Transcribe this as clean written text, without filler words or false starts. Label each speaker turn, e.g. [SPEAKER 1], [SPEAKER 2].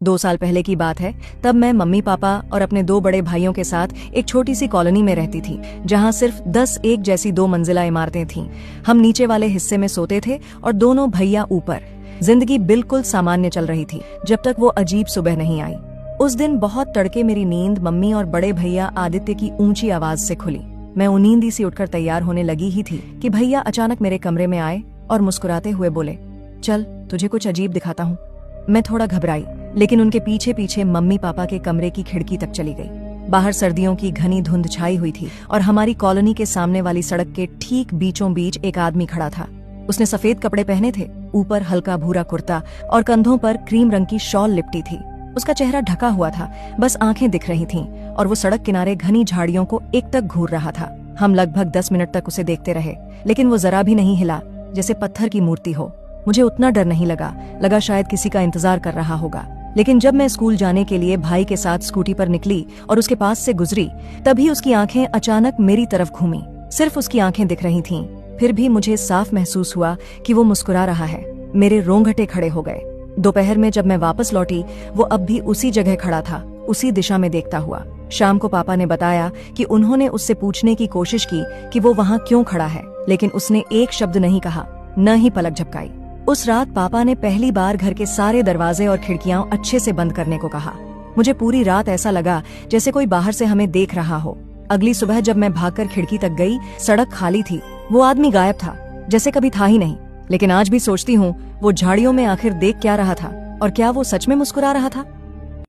[SPEAKER 1] 2 साल पहले की बात है। तब मैं मम्मी पापा और अपने 2 बड़े भाइयों के साथ एक छोटी सी कॉलोनी में रहती थी, जहां सिर्फ 10 एक जैसी 2 मंजिला इमारतें थीं। हम नीचे वाले हिस्से में सोते थे और दोनों भैया ऊपर। जिंदगी बिल्कुल सामान्य चल रही थी जब तक वो अजीब सुबह नहीं आई। उस दिन बहुत तड़के मेरी नींद मम्मी और बड़े भैया आदित्य की ऊंची आवाज से खुली। मैं उनींदी से उठकर तैयार होने लगी ही थी कि भैया अचानक मेरे कमरे में आए और मुस्कुराते हुए बोले, चल तुझे कुछ अजीब दिखाता हूँ। मैं थोड़ा घबराई, लेकिन उनके पीछे पीछे मम्मी पापा के कमरे की खिड़की तक चली गई। बाहर सर्दियों की घनी धुंध छाई हुई थी और हमारी कॉलोनी के सामने वाली सड़क के ठीक बीचों बीच एक आदमी खड़ा था। उसने सफेद कपड़े पहने थे, ऊपर हल्का भूरा कुर्ता और कंधों पर क्रीम रंग की शॉल लिपटी थी। उसका चेहरा ढका हुआ था, बस आंखें दिख रही थीं और वो सड़क किनारे घनी झाड़ियों को एकटक घूर रहा था। हम लगभग 10 मिनट तक उसे देखते रहे, लेकिन वो जरा भी नहीं हिला, जैसे पत्थर की मूर्ति हो। मुझे उतना डर नहीं लगा शायद किसी का इंतजार कर रहा होगा। लेकिन जब मैं स्कूल जाने के लिए भाई के साथ स्कूटी पर निकली और उसके पास से गुजरी, तभी उसकी आंखें अचानक मेरी तरफ घूमी। सिर्फ उसकी आंखें दिख रही थीं, फिर भी मुझे साफ महसूस हुआ कि वो मुस्कुरा रहा है। मेरे रोंगटे खड़े हो गए। दोपहर में जब मैं वापस लौटी, वो अब भी उसी जगह खड़ा था, उसी दिशा में देखता हुआ। शाम को पापा ने बताया कि उन्होंने उससे पूछने की कोशिश की कि वो वहाँ क्यों खड़ा है, लेकिन उसने एक शब्द नहीं कहा, न ही पलक झपकाई। उस रात पापा ने पहली बार घर के सारे दरवाजे और खिड़कियां अच्छे से बंद करने को कहा। मुझे पूरी रात ऐसा लगा जैसे कोई बाहर से हमें देख रहा हो। अगली सुबह जब मैं भागकर खिड़की तक गई, सड़क खाली थी। वो आदमी गायब था, जैसे कभी था ही नहीं। लेकिन आज भी सोचती हूँ, वो झाड़ियों में आखिर देख क्या रहा था और क्या वो सच में मुस्कुरा रहा था।